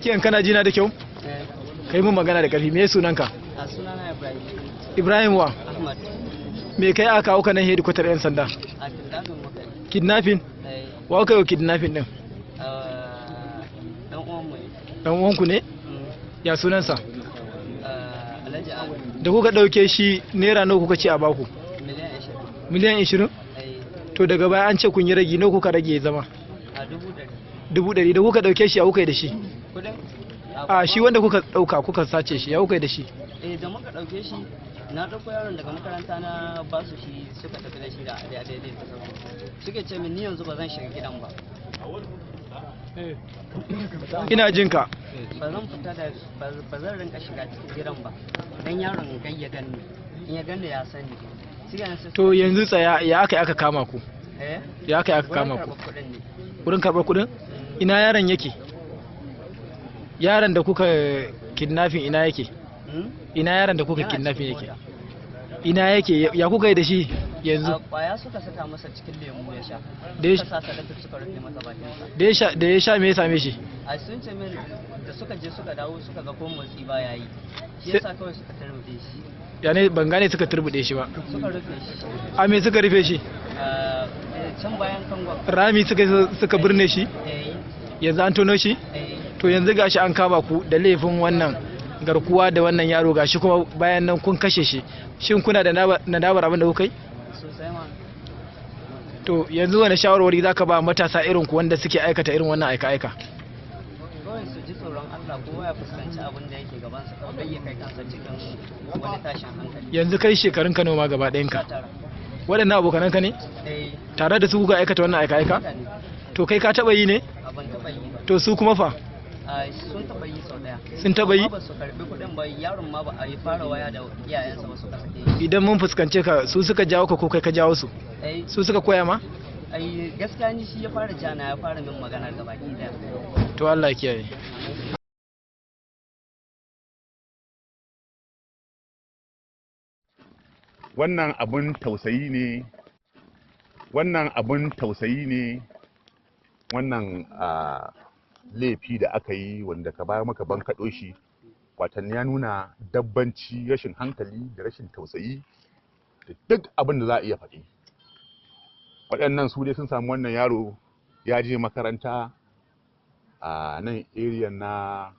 Zakiyan kana jina da kyau? Kai mun magana da ƙarfi, me sunanka? A sunana Ibrahim. Ibrahim wa? Ahmad. Me kai aka kawo ka nan hedikwatar 'yan sanda? A kidnapping muka yi. Kidnapping? Wa kai wa kidnapping din? Dan uwan mu ne. Dan uwanku ne? Ya sunansa? Alhaji Ahmad. Da kuka ɗauke shi naira nawa kuka ce a baku? Miliyan 20. Miliyan 20? To daga baya an ce kun yi ragi, nawa kuka rage zama? A 100,000. 100,000. Da kuka ɗauke shi ya kuka yi da shi? Kudin? A shi wanda kuka ɗauka kuka sace shi ya kuka yi da shi? Da muka ɗauke shi na ɗauko yaron daga makaranta na ba su shi suka tafi da shi da daidai da sauran. Suke ce min ni yanzu ba zan shiga gidan ba. Ina jin ka. Ba zan fita da ba zan rinka shiga cikin gidan ba. Dan yaron gai ya ganni. In ya ganni ya sani. To yanzu tsaya ya aka kama ku? Ya aka kama ku? Wurin karɓar kuɗin? Ina yaron yake? Yaron da kuka kidnapping ina yake? Ina yaron da kuka kidnapping yake? Ina yake? Ya kuka yi da shi yanzu? Kwaya suka saka masa cikin lemu ya sha. Suka sa salatif suka rufe masa bakinsa. Da ya sha me ya same shi? A sun ce min da suka je suka dawo suka ga ko motsi ba yayi. Shi yasa kawai suka tarbude shi. Ya ne ban gane suka turbude shi ba. Suka rufe shi. A me suka rufe shi? Can bayan kangon. Rami suka birne shi? Yanzu an tono shi? To yanzu gashi an kama ku da laifin wannan garkuwa da wannan yaro gashi kuma bayan nan kun kashe shi. Shin kuna da nadamar abin da kuka yi? Sosai ma. To yanzu wani shawarwari zaka ba matasa irin ku wanda suke aikata irin wannan aika-aika? Kawai su ji tsoron Allah kowa ya fuskanci abin da yake gaban sa kawai ya kai kansa cikin wani tashin hankali. Yanzu kai shekarun ka nawa gaba ɗayan ka? Waɗannan abokanan ka ne? Tare da su kuka aikata wannan aika-aika? To kai ka taɓa yi ne? Ban taɓa yi ba. To su kuma fa? Sun taɓa yi sau ɗaya. Sun taɓa yi? Ba su karɓi kuɗin ba yaron ma ba a yi fara waya da iyayensa ba suka sake shi. Idan mun fuskance ka su suka jawo ka ko kai ka jawo su? Su suka koya ma? Gaskiya ni shi ya fara jana ya fara min magana ga baki ɗaya. To Allah ya kiyaye. Wannan abun tausayi ne, wannan laifi da aka yi wanda ka baya maka ban kaɗo shi, watan ya nuna dabbanci, rashin hankali da rashin tausayi da duk abin da za a iya faɗi. Waɗannan su dai sun samu wannan yaro ya je makaranta a nan area na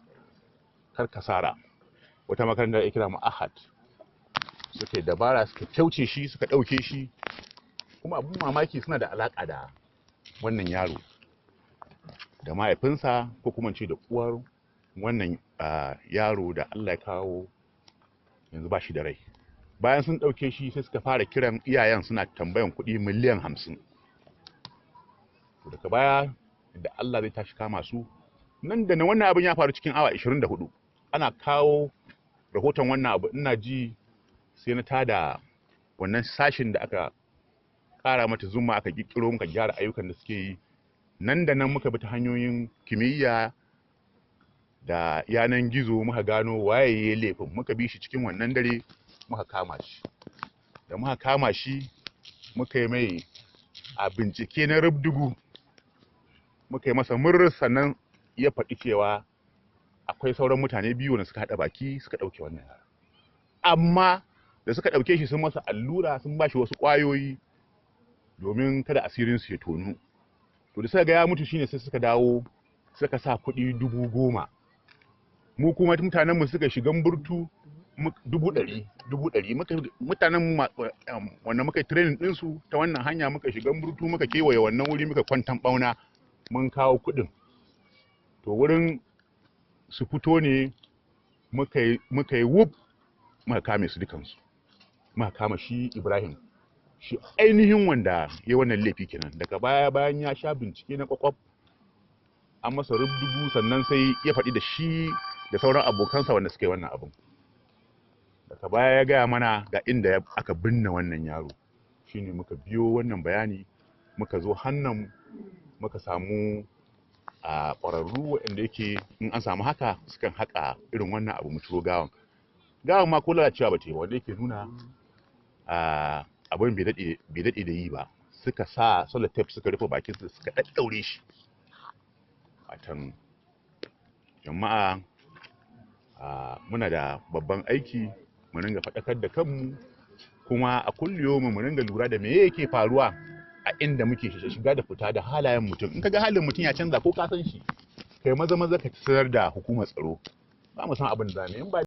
Karkasara, wata makarantar da kira Ahad. Suka dabara suka kyauce shi suka ɗauke shi, kuma abin mamaki suna da alaƙa da wannan yaro da mahaifinsa ko kuma ce da uwar wannan yaro da Allah ya kawo yanzu ba shi da rai. Bayan sun ɗauke shi sai suka fara kiran iyayen suna tambayan kuɗi miliyan 50. To daga baya da Allah zai tashi kama su nan da nan, wannan abin ya faru cikin awa 24. Ana kawo rahoton wannan abu ina ji sai na tada wannan sashin da aka ƙara mata zuma aka ƙirƙiro muka gyara ayyukan da suke yi. Nan da nan muka bi ta hanyoyin kimiyya da yanan gizo muka gano waye ya laifin, muka bi shi cikin wannan dare muka kama shi. Da muka kama shi muka yi mai a bincike na rubdugu, muka yi masa murr, sannan ya faɗi cewa akwai sauran mutane biyu da suka haɗa baki suka ɗauke wannan yara. Amma da suka ɗauke shi sun masa allura, sun ba shi wasu ƙwayoyi domin kada asirin su ya tonu. To da suka ga ya mutu shine sai suka dawo suka sa kuɗi 10,000. Mu kuma mutanen mu suka shigan burtu 100,000. Mutanen wanda muka training din su ta wannan hanya muka shigan burtu muka kewaye wannan wuri muka kwantan bauna mun kawo kuɗin. To wurin su fito ne muka yi wuf muka kame su dukansu. Muka kama shi Ibrahim, shi ainihin wanda ya wannan laifi kenan. Daga baya bayan ya sha bincike na kwakwaf an masa rubdugu, sannan sai ya faɗi da shi da sauran abokansa wanda suka yi wannan abin. Daga baya ya gaya mana ga inda aka binne wannan yaro, shine muka biyo wannan bayani muka zo hannun muka samu a ƙwararru waɗanda yake in an samu haka sukan haƙa irin wannan abu mu ciro gawan ma ko lalacewa ba ta yi, wanda yake nuna abin bai daɗe da yi ba. Suka sa sellotape suka rufe bakinsa suka ɗaɗɗaure shi, watan jama'a muna da babban aiki, mu ringa faɗakar da kanmu, kuma a kulliyomin mu ringa lura da me yake faruwa a inda muke shiga da fita da halayen mutum. In kaga halin mutum ya canza ko ka san shi, kai maza ka sanar da hukumar tsaro. Ba mu san abin da zamu yi.